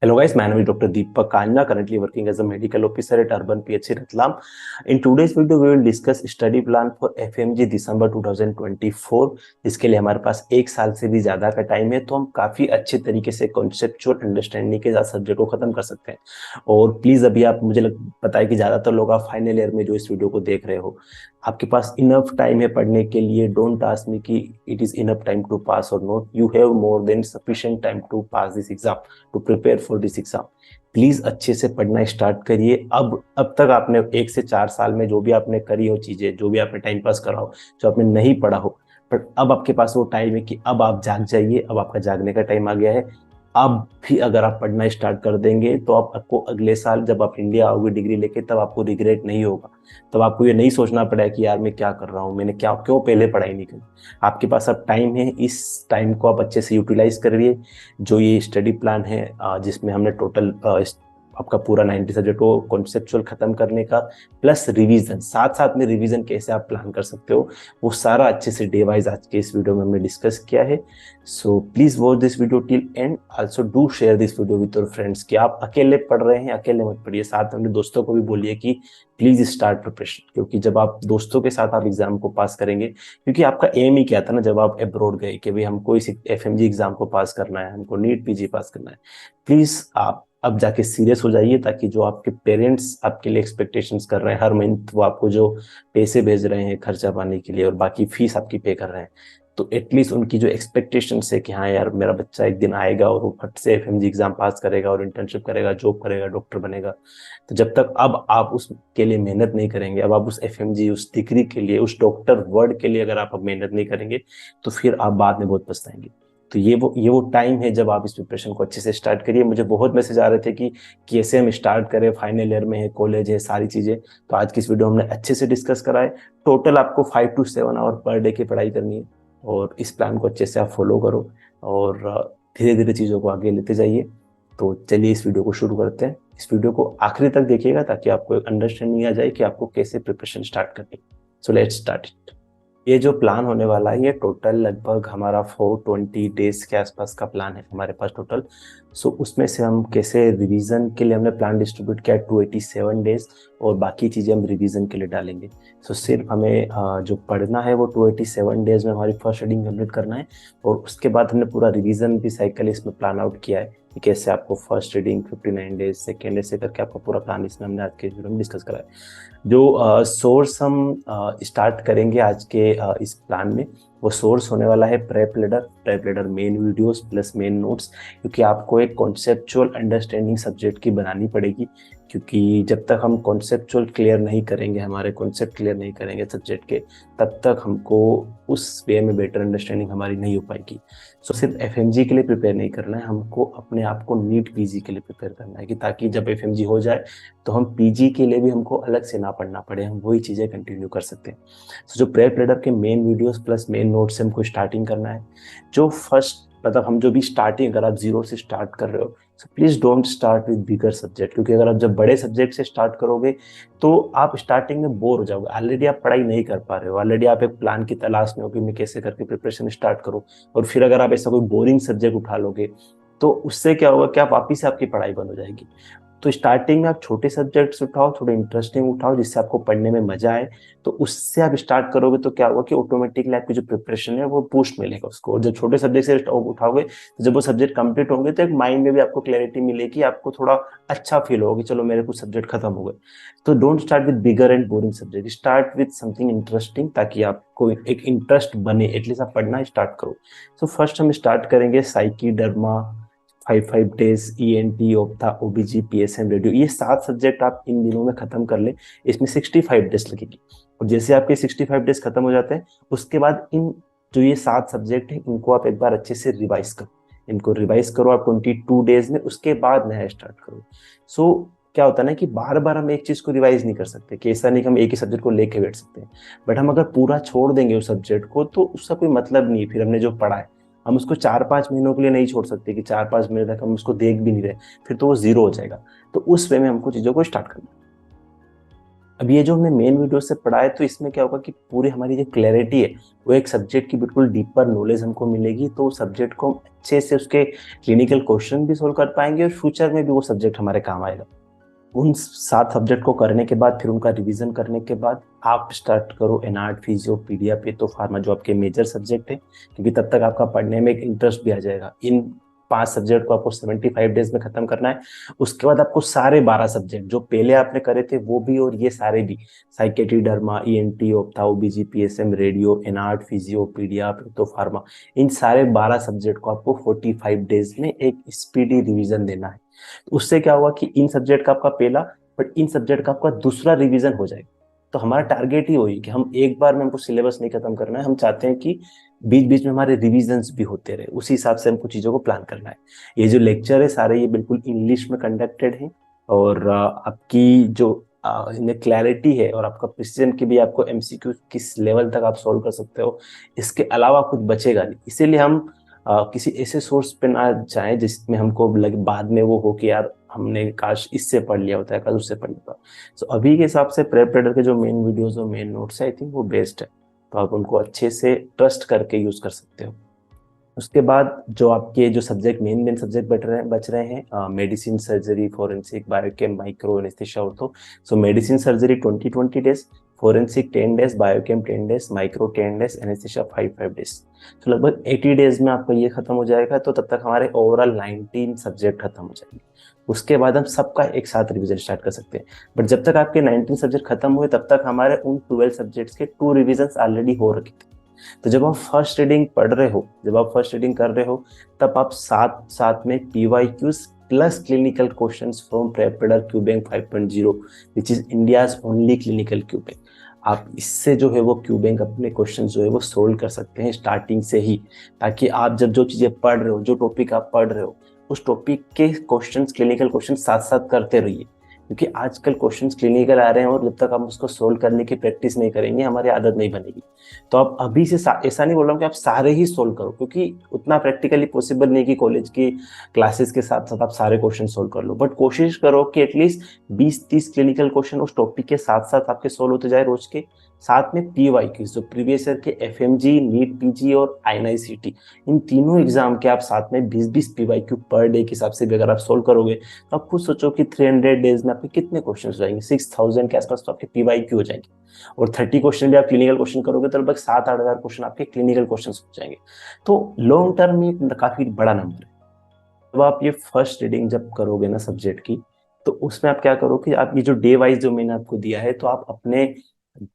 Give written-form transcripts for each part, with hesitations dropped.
Hello guys, my name is Dr. Deepak Kanya, currently working as a medical officer at Urban PHC Ratlam. In today's video, we will discuss study plan for FMG दिसंबर 2024, जिसके लिए हमारे पास एक साल से भी ज़्यादा का time है, तो हम काफ़ी अच्छे तरीके से कॉन्सेप्चुअल अंडरस्टैंडिंग के साथ सब्जेक्ट को ख़त्म कर सकते हैं। और प्लीज़ अभी आप मुझे पता है कि ज़्यादातर लोग आप फाइनल ईयर में जो इस वीडियो को देख रहे हो, आपके पास इनफ टाइम है पढ़ने के लिए। डोंट आस्क मी कि it is enough time to pass और not, you have more than sufficient time to pass this exam, to prepare for this exam. Please अच्छे से पढ़ना स्टार्ट करिए। अब तक आपने 1 से 4 साल में जो भी आपने करी हो चीजें, जो भी आपने टाइम पास करा हो, जो आपने नहीं पढ़ा हो, पर अब आपके पास वो टाइम है कि अब आप जाग जाइए। अब आपका जागने का टाइम आ गया है। अब भी अगर आप पढ़ना स्टार्ट कर देंगे तो आपको अगले साल जब आप इंडिया आओगे डिग्री लेके, तब आपको रिग्रेट नहीं होगा। तब आपको ये नहीं सोचना पड़ेगा कि यार मैं क्या कर रहा हूँ, मैंने क्या क्यों पहले पढ़ाई नहीं करी। आपके पास अब टाइम है, इस टाइम को आप अच्छे से यूटिलाइज करिए। जो ये स्टडी प्लान है जिसमें हमने टोटल आपका पूरा 90 सब्जेक्ट को कॉन्सेप्चुअल खत्म करने का, प्लस रिवीजन, साथ साथ में रिवीजन कैसे आप प्लान कर सकते हो, वो सारा अच्छे से डे वाइज आज के इस वीडियो में हमने डिस्कस किया है। So please watch this video till and, also do share this video with your friends. कि आप अकेले पढ़ रहे हैं, अकेले मत पढ़िए, साथ में अपने दोस्तों को भी बोलिए कि प्लीज स्टार्ट प्रिपरेशन। क्योंकि जब आप दोस्तों के साथ आप एग्जाम को पास करेंगे, क्योंकि आपका एम ही क्या था ना जब आप अब्रॉड गए कि भाई हमको इस FMG एग्जाम को पास करना है, हमको नीट PG पास करना है। प्लीज आप अब जाके सीरियस हो जाइए, ताकि जो आपके पेरेंट्स आपके लिए एक्सपेक्टेशंस कर रहे हैं हर मंथ, वो आपको जो पैसे भेज रहे हैं खर्चा पाने के लिए और बाकी फीस आपकी पे कर रहे हैं, तो एटलीस्ट उनकी जो एक्सपेक्टेशंस है कि हाँ यार मेरा बच्चा एक दिन आएगा और वो फट से FMG एग्जाम पास करेगा और इंटर्नशिप करेगा, जॉब करेगा, डॉक्टर बनेगा। तो जब तक अब आप उसके लिए मेहनत नहीं करेंगे, अब आप उस FMG, उस डिग्री के लिए, उस डॉक्टर वर्ड के लिए अगर आप अब मेहनत नहीं करेंगे, तो फिर आप बाद में बहुत पछताएंगे। तो ये वो टाइम है जब आप इस प्रिपरेशन को अच्छे से स्टार्ट करिए। मुझे बहुत मैसेज आ रहे थे कि कैसे हम स्टार्ट करें, फाइनल ईयर में है, कॉलेज है, सारी चीजें। तो आज की इस वीडियो हमने अच्छे से डिस्कस करा है। टोटल आपको 5 to 7 आवर पर डे की पढ़ाई करनी है, और इस प्लान को अच्छे से आप फॉलो करो और धीरे धीरे चीज़ों को आगे लेते जाइए। तो चलिए इस वीडियो को शुरू करते हैं। इस वीडियो को आखिरी तक देखिएगा ताकि आपको एक अंडरस्टैंडिंग आ जाए कि आपको कैसे प्रिपरेशन स्टार्ट करनी है। So let's start it. ये जो प्लान होने वाला है, ये टोटल लगभग हमारा 420 डेज के आसपास का प्लान है हमारे पास टोटल। सो उसमें से हम कैसे रिवीजन के लिए हमने प्लान डिस्ट्रीब्यूट किया 287 डेज, और बाकी चीज़ें हम रिवीजन के लिए डालेंगे। सो सिर्फ हमें जो पढ़ना है वो 287 डेज में हमारी फर्स्ट रीडिंग कंप्लीट करना है, और उसके बाद हमने पूरा रिवीजन भी साइकिल इसमें प्लान आउट किया है कि कैसे आपको फर्स्ट रीडिंग 59 डेज, सेकेंड ऐसे करके आपका पूरा प्लान इसमें हमने आज के वीडियो में डिस्कस करा है। जो सोर्स हम स्टार्ट करेंगे आज के इस प्लान में, वो सोर्स होने वाला है prep leader main videos plus main notes. क्योंकि आपको एक कॉन्सेप्चुअल अंडरस्टैंडिंग सब्जेक्ट की बनानी पड़ेगी, क्योंकि जब तक हम कॉन्सेप्चुअल क्लियर नहीं करेंगे, हमारे कॉन्सेप्ट क्लियर नहीं करेंगे सब्जेक्ट के, तब तक हमको उस वे में बेटर अंडरस्टैंडिंग हमारी नहीं हो पाएगी। सो सिर्फ FMG के लिए प्रिपेयर नहीं करना है, हमको अपने आप को नीट PG के लिए प्रिपेयर करना है, कि ताकि जब FMG हो जाए तो हम PG के लिए भी हमको अलग से ना पढ़ना पड़े, हम वही चीज़ें कंटिन्यू कर सकते हैं। तो जो प्रेप लीडर के main videos plus main notes से हमको स्टार्टिंग करना है। जो फर्स्ट मतलब हम जो भी स्टार्टिंग, अगर आप जीरो से स्टार्ट कर रहे हो, so please don't start with bigger subject. क्योंकि अगर आप जब बड़े सब्जेक्ट से स्टार्ट करोगे तो आप स्टार्टिंग में बोर हो जाओगे। ऑलरेडी आप पढ़ाई नहीं कर पा रहे हो, ऑलरेडी आप एक प्लान की तलाश में हो कि मैं कैसे करके प्रिपरेशन स्टार्ट करूं, और फिर अगर आप ऐसा कोई बोरिंग सब्जेक्ट उठा लोगे तो उससे क्या होगा कि आप वापिस से आपकी पढ़ाई बंद हो जाएगी। तो स्टार्टिंग में आप छोटे सब्जेक्ट्स उठाओ, थोड़े इंटरेस्टिंग उठाओ, जिससे आपको पढ़ने में मजा आए। तो उससे आप स्टार्ट करोगे तो क्या होगा कि ऑटोमेटिकली आपकी जो प्रिपरेशन है वो बूस्ट मिलेगा उसको। और जब छोटे सब्जेक्ट से उठाओगे तो जब वो सब्जेक्ट कंप्लीट होंगे तो एक माइंड में भी आपको क्लैरिटी मिलेगी, आपको थोड़ा अच्छा फील होगा कि चलो मेरे कुछ सब्जेक्ट खत्म हो गए। तो don't start with bigger and boring subject, start with something interesting, ताकि आपको एक इंटरेस्ट बने, एटलीस्ट आप पढ़ना स्टार्ट करो। सो फर्स्ट हम स्टार्ट करेंगे psyche, derma, 5 days, ENT, ओप्था, OBG, PSM, radio. ये 7 सब्जेक्ट आप इन दिनों में खत्म कर ले। इसमें 65 डेज लगेगी, और जैसे आपके 65 डेज खत्म हो जाते हैं, उसके बाद इन जो ये 7 सब्जेक्ट हैं इनको आप एक बार अच्छे से रिवाइज करो। इनको रिवाइज करो आप 22 डेज में, उसके बाद नया स्टार्ट करो। सो क्या होता है ना कि बार बार हम एक चीज को रिवाइज नहीं कर सकते, कि ऐसा नहीं कि हम एक ही सब्जेक्ट को लेके बैठ सकते हैं। बट हम अगर पूरा छोड़ देंगे उस सब्जेक्ट को तो उसका कोई मतलब नहीं है। फिर हमने जो पढ़ा है हम उसको 4-5 महीनों के लिए नहीं छोड़ सकते, कि 4-5 महीने तक हम उसको देख भी नहीं रहे, फिर तो वो जीरो हो जाएगा। तो उस वे में हमको चीजों को स्टार्ट करना है। अब ये जो हमने मेन वीडियो से पढ़ा है, तो इसमें क्या होगा कि पूरी हमारी जो क्लैरिटी है वो एक सब्जेक्ट की बिल्कुल डीपर नॉलेज हमको मिलेगी, तो सब्जेक्ट को हम अच्छे से उसके क्लिनिकल क्वेश्चन भी सोल्व कर पाएंगे और फ्यूचर में भी वो सब्जेक्ट हमारे काम आएगा। उन 7 सब्जेक्ट को करने के बाद, फिर उनका रिवीजन करने के बाद आप स्टार्ट करो एनआर्ट, फिजियो, पीडिया, पेथो, फार्मा, जो आपके मेजर सब्जेक्ट है, क्योंकि तब तक आपका पढ़ने में एक इंटरेस्ट भी आ जाएगा। इन 5 सब्जेक्ट को आपको 75 डेज में खत्म करना है। उसके बाद आपको सारे 12 सब्जेक्ट जो पहले आपने करे थे वो भी और ये सारे भी, psychiatry, derma, ENT, ophtha, OBG, PSM, radio, एनआर्ट, फिजियो, पीडिया, पेथो, फार्मा, इन सारे 12 सब्जेक्ट को आपको 45 डेज में एक स्पीडी रिवीजन देना है। उससे क्या होगा कि इन सब्जेक्ट का आपका पहला, बट इन सब्जेक्ट का आपका दूसरा रिवीजन हो जाएगा। तो हमारा टारगेट ही वही कि हम एक बार में हमको सिलेबस नहीं खत्म करना है, हम चाहते हैं कि बीच बीच में हमारे रिविजन्स भी होते रहे, उसी हिसाब से हमको चीजों को प्लान करना है। ये जो लेक्चर है सारे ये बिल्कुल इंग्लिश में कंडक्टेड है, और आपकी जो इनमें क्लैरिटी है और आपका प्रिसीजन की भी, आपको एमसीक्यू किस लेवल तक आप सॉल्व कर सकते हो, इसके अलावा कुछ बचेगा नहीं। इसीलिए हम किसी ऐसे सोर्स पे ना जाएं जिसमें हमको लगे बाद में वो हो कि यार हमने काश इससे पढ़ लिया होता है, काश उससे पढ़ लिया होता। सो अभी के हिसाब से प्रेप रीडर के जो मेन वीडियोस और मेन नोट्स है, आई थिंक वो बेस्ट है, तो आप उनको अच्छे से ट्रस्ट करके यूज कर सकते हो। उसके बाद जो आपके जो सब्जेक्ट मेन सब्जेक्ट बच रहे हैं, medicine, surgery, forensic, biochem, micro, anaesthesia, ortho. सो medicine surgery 20-20 days, forensic 10 days, biochem 10 days, micro 10 days, anaesthesia 5 days. तो लगभग 80 डेज में आपका ये खत्म हो जाएगा, तो तब तक हमारे ओवरऑल 19 सब्जेक्ट खत्म हो जाएंगे। उसके बाद हम सबका एक साथ रिवीजन स्टार्ट कर सकते हैं। बट जब तक आपके 19 सब्जेक्ट खत्म हुए, तब तक हमारे उन 12 सब्जेक्ट्स के 2 रिविजन ऑलरेडी हो रखे थे। तो जब आप फर्स्ट रीडिंग पढ़ रहे हो, जब आप फर्स्ट रीडिंग कर रहे हो, तब आप साथ साथ में PYQs plus clinical questions from prep reader Qbank 5.0, which is India's only clinical Qbank, आप इससे जो है वो क्यूबैंक अपने क्वेश्चन जो है वो सोल्व कर सकते हैं स्टार्टिंग से ही, ताकि आप जब जो चीजें पढ़ रहे हो, जो टॉपिक आप पढ़ रहे हो, उस टॉपिक के क्वेश्चंस, क्लिनिकल क्वेश्चन साथ साथ करते रहिए। क्योंकि आजकल क्वेश्चंस क्लिनिकल आ रहे हैं, और जब तक हम उसको सोल्व करने की प्रैक्टिस नहीं करेंगे, हमारी आदत नहीं बनेगी। तो आप अभी से ऐसा नहीं बोल रहा हूँ कि आप सारे ही सोल्व करो, क्योंकि उतना प्रैक्टिकली पॉसिबल नहीं कि कॉलेज की क्लासेस के साथ साथ आप सारे क्वेश्चन सोल्व कर लो, बट कोशिश करो कि एटलीस्ट 20-30 क्लिनिकल क्वेश्चन उस टॉपिक के साथ साथ आपके सोल्व होते जाए रोज के। साथ में पीवाईक्यूज जो प्रीवियस ईयर के एफएमजी, नीट पीजी और आईएनआईसीटी, इन तीनों एग्जाम के आप साथ में 20-20 पीवाईक्यू पर डे के हिसाब से भी अगर आप सोल्व करोगे, तो आप खुद सोचो कि 300 डेज में आपके कितने क्वेश्चन हो जाएंगे, 6000 के आसपास तो आपके पीवाईक्यू हो जाएंगे। और 30 क्वेश्चन भी आप क्लिनिकल क्वेश्चन करोगे, तो लगभग 7-8 हजार क्वेश्चन आपके क्लिनिकल क्वेश्चन हो जाएंगे। तो लॉन्ग टर्म में काफी बड़ा नंबर है। जब आप ये फर्स्ट रीडिंग जब करोगे ना सब्जेक्ट की, तो उसमें आप क्या करो कि आप ये जो डे वाइज जो मैंने आपको दिया है, तो आप अपने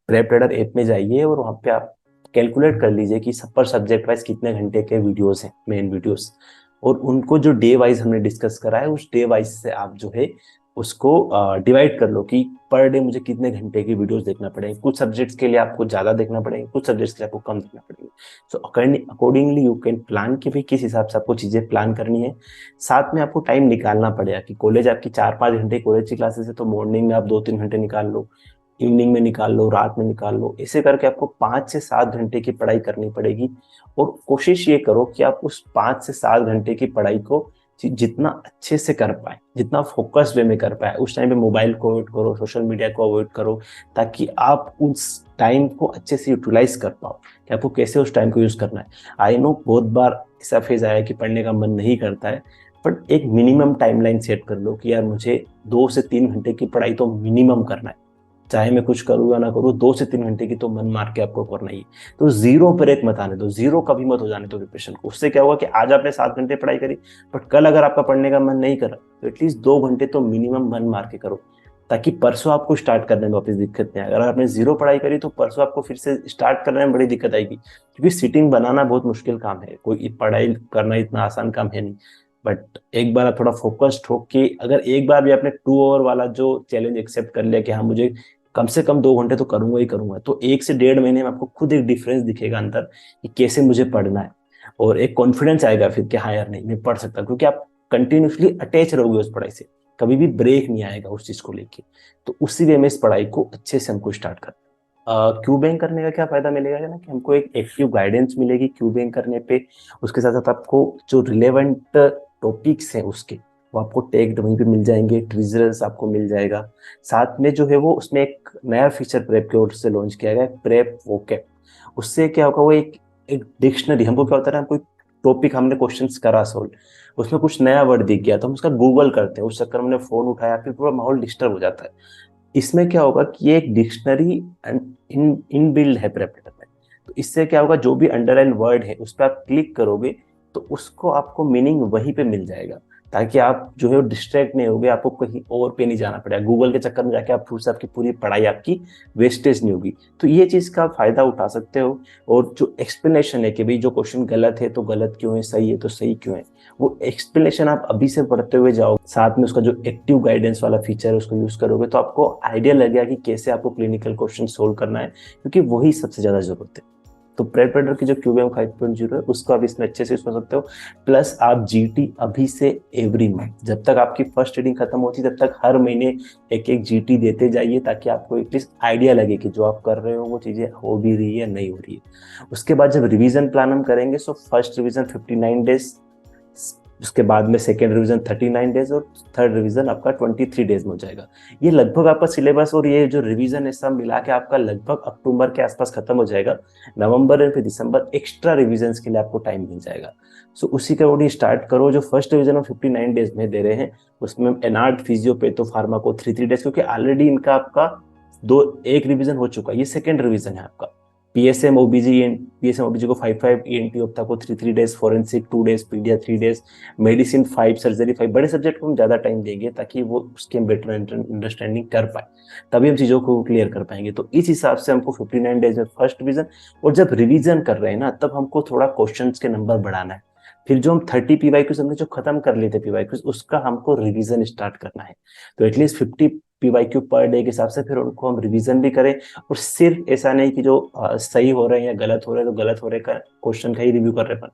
प्रेप रीडर ऐप में जाइए और वहां पे आप कैलकुलेट कर लीजिए कि सब पर सब्जेक्ट वाइज कितने घंटे के वीडियोस हैं, मेन वीडियोस, और उनको जो डे वाइज हमने डिस्कस करा है, उस डे वाइज से आप जो है उसको डिवाइड कर लो कि पर डे मुझे कितने घंटे की वीडियोस देखना पड़ेंगे। कुछ सब्जेक्ट्स के लिए आपको ज्यादा देखना पड़ेगा, कुछ सब्जेक्ट्स के लिए आपको कम देखना पड़ेगा। So accordingly you can plan कि भाई किस हिसाब से आपको चीजें प्लान करनी है। साथ में आपको टाइम निकालना पड़ेगा कि कॉलेज आपकी 4-5 घंटे कॉलेज की क्लासेस है, तो मॉर्निंग में आप 2-3 घंटे निकाल लो, इवनिंग में निकाल लो, रात में निकाल लो, ऐसे करके आपको 5 से 7 घंटे की पढ़ाई करनी पड़ेगी। और कोशिश ये करो कि आप उस 5 से 7 घंटे की पढ़ाई को जितना अच्छे से कर पाए, जितना फोकस वे में कर पाए, उस टाइम पे मोबाइल को अवॉइड करो, सोशल मीडिया को अवॉइड करो, ताकि आप उस टाइम को अच्छे से यूटिलाइज कर पाओ कि आपको कैसे उस टाइम को यूज करना है। आई नो बहुत बार ऐसा फेज आया कि पढ़ने का मन नहीं करता है, बट एक मिनिमम टाइमलाइन सेट कर लो कि यार मुझे 2 से 3 घंटे की पढ़ाई तो मिनिमम करना है, चाहे मैं कुछ करूँ या ना करूँ, 2 से 3 घंटे की तो मन मार के आपको करना ही है। तो जीरो पर एक मत आने दो, जीरो कभी मत हो जाने दो प्रिपरेशन को। उससे क्या होगा कि आज आपने 7 घंटे पढ़ाई करी, बट कल अगर आपका पढ़ने का मन नहीं करा, तो एटलीस्ट 2 घंटे तो मिनिमम मन मार के करो, ताकि परसों आपको स्टार्ट करने में वापस दिक्कत नहीं आए। अगर आपने जीरो पढ़ाई करी, तो परसों आपको फिर से स्टार्ट करने में बड़ी दिक्कत आएगी, क्योंकि सिटिंग बनाना बहुत मुश्किल काम है, कोई पढ़ाई करना इतना आसान काम है नहीं। बट एक बार आप थोड़ा फोकस्ड हो कि अगर एक बार भी आपने 2 आवर वाला जो चैलेंज एक्सेप्ट कर लिया कि हाँ मुझे कम से कम 2 घंटे तो करूंगा ही करूंगा, तो 1 से 1.5 महीने में आपको खुद एक डिफरेंस दिखेगा अंदर कि कैसे मुझे पढ़ना है, और एक कॉन्फिडेंस आएगा फिर कि हाँ यार नहीं मैं पढ़ सकता, क्योंकि आप कंटिन्यूसली अटैच रहोगे उस पढ़ाई से, कभी भी ब्रेक नहीं आएगा उस चीज को लेके। तो उसी वे में इस पढ़ाई को अच्छे से हमको स्टार्ट करना। क्यू बैंक करने का क्या फायदा मिलेगा ना, कि हमको एक एक्टिव गाइडेंस मिलेगी क्यू बैंक करने पे। उसके साथ साथ आपको जो रिलेवेंट टॉपिक्स हैं उसके, वो आपको टैग्ड वहीं पे मिल जाएंगे, ट्विजर्स आपको मिल जाएगा। साथ में जो है वो उसमें एक नया फीचर प्रेप की ओर से लॉन्च किया गया है, प्रेप वोकैब। उससे क्या होगा, वो एक एक डिक्शनरी, हमको क्या होता है ना, कोई टॉपिक हमने क्वेश्चंस करा सोल्व, उसमें कुछ नया वर्ड दिख गया तो हम उसका गूगल करते हैं, उस चक्कर में हमने फोन उठाया, फिर पूरा माहौल डिस्टर्ब हो जाता है। इसमें क्या होगा कि ये एक डिक्शनरी इन इन बिल्ड है प्रेपरेटर में। तो इससे क्या होगा, जो भी अंडरलाइन वर्ड है उस पर आप क्लिक करोगे तो उसको आपको मीनिंग वहीं पे मिल जाएगा, ताकि आप जो है डिस्ट्रैक्ट नहीं होगे, आपको कहीं और पे नहीं जाना पड़ेगा, गूगल के चक्कर में जाके आप फिर से आपकी पूरी पढ़ाई आपकी वेस्टेज नहीं होगी। तो ये चीज का फायदा उठा सकते हो। और जो एक्सप्लेनेशन है कि भाई जो क्वेश्चन गलत है तो गलत क्यों है, सही है तो सही क्यों है, वो एक्सप्लेनेशन आप अभी से पढ़ते हुए जाओ, साथ में उसका जो एक्टिव गाइडेंस वाला फीचर है उसको यूज करोगे तो आपको आइडिया लगेगा कि कैसे आपको क्लिनिकल क्वेश्चन सोल्व करना है, क्योंकि वही सबसे ज्यादा जरूरत है। तो प्रेपरेटर की जो क्यूबीएम 5.0 है उसको आप इसमें अच्छे से यूज कर सकते हो। प्लस आप जीटी अभी से एवरी मंथ, जब तक आपकी फर्स्ट रीडिंग खत्म होती है तब तक हर महीने एक एक जीटी देते जाइए, ताकि आपको एटलीस्ट आइडिया लगे कि जो आप कर रहे हो वो चीजें हो भी रही है नहीं हो रही है। उसके बाद जब रिवीजन प्लान हम करेंगे, सो फर्स्ट रिवीजन 59 डेज, उसके बाद में सेकेंड रिवीजन 39 डेज, और थर्ड रिवीजन आपका 23 डेज में हो जाएगा। ये लगभग आपका सिलेबस और ये जो रिवीजन है सब मिला के आपका लगभग अक्टूबर के आसपास खत्म हो जाएगा। नवंबर और फिर दिसंबर एक्स्ट्रा रिवीजन के लिए आपको टाइम मिल जाएगा। सो उसी के अकॉर्डिंग स्टार्ट करो। जो फर्स्ट रिवीजन हम 59 डेज में दे रहे हैं उसमें एनआर्ट फिजियो पेथो फार्मा को 3 डेज, क्योंकि ऑलरेडी इनका आपका एक रिवीजन हो चुका है, ये सेकेंड रिवीजन है आपका। पीएसएम ओबीजी को 5 ईएनटी ऑप्था को 3 days, forensic 2 days, pedia 3 days, medicine 5, surgery 5। बड़े सब्जेक्ट को हम ज्यादा टाइम देंगे ताकि वो उसकी हम बेटर अंडरस्टैंडिंग कर पाए, तभी हम चीजों को क्लियर कर पाएंगे। तो इस हिसाब से हमको 59 डेज में फर्स्ट रिवीजन, और जब रिवीजन कर रहे हैं ना तब हमको थोड़ा क्वेश्चन के नंबर बढ़ाना है। फिर जो हम 30 पीवाईक्यूज हमने जो खत्म कर लिए थे पीवाईक्यूज, उसका हमको रिवीजन स्टार्ट करना है। तो एटलीस्ट 50 पीवाईक्यू पर डे के हिसाब से फिर उनको हम रिवीजन भी करें। और सिर्फ ऐसा नहीं कि जो सही हो रहे हैं या गलत हो रहे हैं तो गलत हो रहे का क्वेश्चन का ही रिव्यू कर रहे हैं,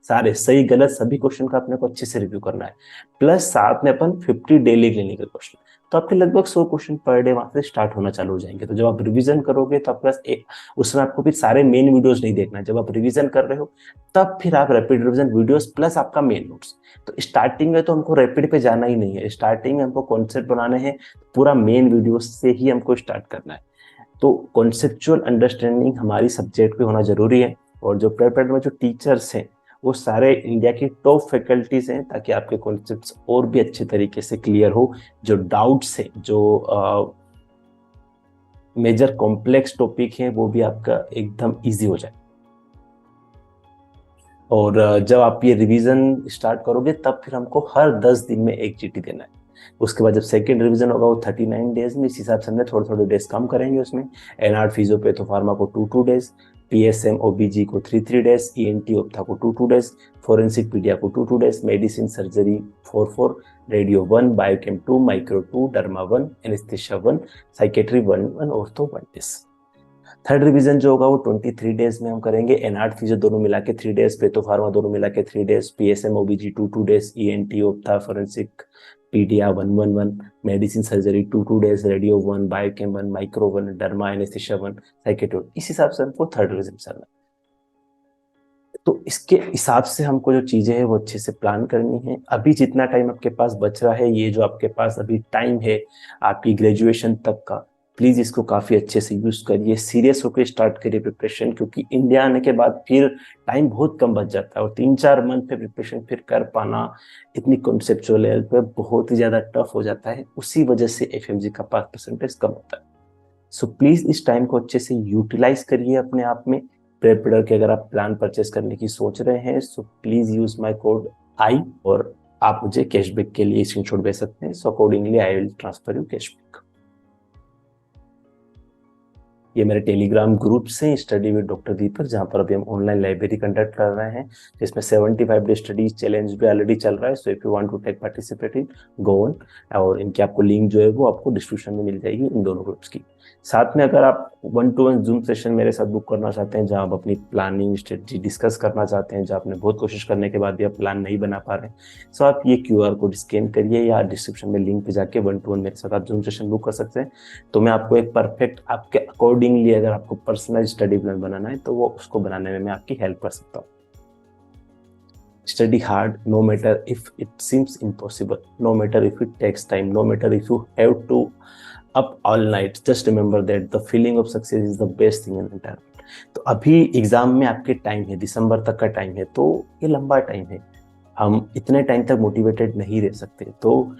सारे सही गलत सभी क्वेश्चन का अपने को अच्छे से रिव्यू करना है। प्लस साथ में अपन 50 डेली क्लिनिकल क्वेश्चन, तो आपके लगभग 100 क्वेश्चन पर डे वहां से स्टार्ट होना चालू हो जाएंगे। तो जब आप रिवीजन करोगे तो आपके पास उसमें आपको फिर सारे मेन वीडियोस नहीं देखना है। जब आप रिवीजन कर रहे हो तब फिर आप रैपिड रिवीजन वीडियोस प्लस आपका मेन नोट्स। तो स्टार्टिंग में तो हमको रैपिड पे जाना ही नहीं है, स्टार्टिंग में हमको कॉन्सेप्ट बनाने हैं, पूरा मेन वीडियो से ही हमको स्टार्ट करना है। तो कॉन्सेप्चुअल अंडरस्टैंडिंग हमारी सब्जेक्ट पे होना जरूरी है। और जो प्रेपरेटर में जो टीचर्स हैं वो सारे इंडिया की टॉप फैकल्टीज हैं, ताकि आपके कॉन्सेप्ट्स और भी अच्छे तरीके से क्लियर हो। जो डाउट्स है, जो मेजर कॉम्प्लेक्स टॉपिक है, वो भी आपका एकदम इजी हो जाए। और जब आप ये रिवीजन स्टार्ट करोगे तब फिर हमको हर 10 दिन में एक जीटी देना है। उसके बाद जब सेकेंड रिवीजन होगा वो 39 डेज में, इस हिसाब से हमने थोड़े थोड़े डेज कम करेंगे उसमें। एनआर फिजियोपैथो फार्मा को 2 डेज, पीएसएम ओबीजी को 3 डेज, ईएनटी ऑप्था को 2 डेज, फोरेंसिक पीडिया को 2 days, medicine surgery 4, radio 1, biochem 2, micro 2, derma 1, anaesthesia 1, psychiatry 1, ortho 1 days. Third revision जो होगा वो 23 डेज में हम करेंगे। एनआर्ट फिजियो दोनों मिला के 3 डेज, पेथो फार्मा दोनों मिला के 3 days, PSM OBG 2 days, ENT ophtha forensic pedia 1, medicine surgery 2 days, radio 1, biochem 1, micro 1, derma, anaesthesia 1, psychiatry 1। इस हिसाब से हमको थर्ड रिवीजन चलना है। तो इसके हिसाब से हमको जो चीजें हैं वो अच्छे से प्लान करनी है। अभी जितना टाइम आपके पास बच रहा है, ये जो आपके पास अभी टाइम है आपकी ग्रेजुएशन तक का, प्लीज इसको काफी अच्छे से यूज करिए, सीरियस होकर स्टार्ट करिए प्रिपरेशन, क्योंकि इंडिया आने के बाद फिर टाइम बहुत कम बच जाता है और 3-4 मंथ पे प्रिपरेशन फिर कर पाना इतनी कॉन्सेप्चुअल लेवल पे बहुत ही ज्यादा टफ हो जाता है। उसी वजह से एफएमजी का पास परसेंटेज कम होता है। सो प्लीज इस टाइम को अच्छे से यूटिलाइज करिए अपने आप में। प्रेपरेटर के अगर आप प्लान परचेस करने की सोच रहे हैं so please use my code आई, और आप मुझे कैशबैक के लिए स्क्रीनशॉट भेज सकते हैं। So accordingly I will transfer you cashback. ये मेरे टेलीग्राम ग्रुप से स्टडी विद डॉक्टर दीपक, जहाँ पर अभी हम ऑनलाइन लाइब्रेरी कंडक्ट कर रहे हैं, जिसमें 75 डे स्टडी चैलेंज भी ऑलरेडी चल रहा है। So if you want to take participate in, go on. और इनकी आपको लिंक जो है वो आपको डिस्क्रिप्शन में मिल जाएगी इन दोनों ग्रुप्स की। साथ में अगर आप 1-to-1 जूम सेशन मेरे साथ बुक करना चाहते हैं, जहाँ आप अपनी प्लानिंग स्ट्रेटजी डिस्कस करना चाहते हैं, जहाँ आपने बहुत कोशिश करने के बाद भी आप प्लान नहीं बना पा रहे हैं, सो आप ये QR कोड स्कैन करिए या डिस्क्रिप्शन में लिंक पे जाके 1-to-1 मेरे साथ आप जूम सेशन बुक कर सकते हैं। तो मैं आपको एक परफेक्ट आपके अकॉर्डिंगली, अगर आपको पर्सनल स्टडी प्लान बनाना है तो वो उसको बनाने में मैं आपकी हेल्प कर सकता हूँ। Study hard, no matter if it seems impossible, no matter if it takes time, no matter if you have to up all night. Just remember that the feeling of success is the best thing in entire world. तो अभी exam में आपके time है, दिसंबर तक का time है, तो ये लंबा टाइम है, हम इतने टाइम तक मोटिवेटेड नहीं रह सकते। तो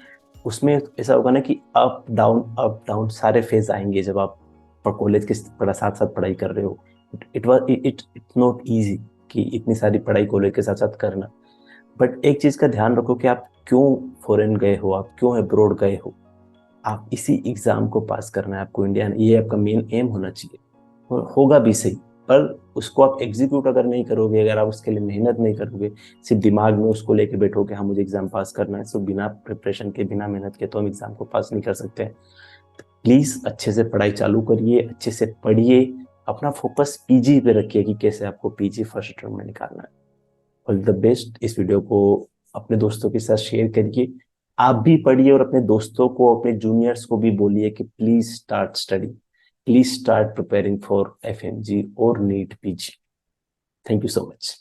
उसमें ऐसा होगा ना कि अप डाउन सारे फेज आएंगे जब आप कॉलेज के साथ साथ पढ़ाई कर रहे हो। इट्स नॉट इजी कि इतनी सारी पढ़ाई कॉलेज के साथ साथ करना। बट एक चीज का ध्यान रखो कि आप क्यों फॉरेन गए हो, आप क्यों अब्रॉड गए हो। आप इसी एग्जाम को पास करना है आपको, इंडिया, ये आपका मेन एम होना चाहिए। और होगा भी सही, पर उसको आप एग्जीक्यूट अगर नहीं करोगे, अगर आप उसके लिए मेहनत नहीं करोगे, सिर्फ दिमाग में उसको लेके बैठोगे हाँ मुझे एग्जाम पास करना है, तो बिना प्रिपरेशन के, बिना मेहनत के तो हम एग्जाम को पास नहीं कर सकते। प्लीज अच्छे से पढ़ाई चालू करिए, अच्छे से पढ़िए, अपना फोकस पीजी पे रखिए कि कैसे आपको पीजी फर्स्ट टर्म में निकालना है। All the best. इस वीडियो को अपने दोस्तों के साथ शेयर करिए, आप भी पढ़िए, और अपने दोस्तों को, अपने जूनियर्स को भी बोलिए कि please start study, please start preparing for FMG और NEET PG. Thank you so much.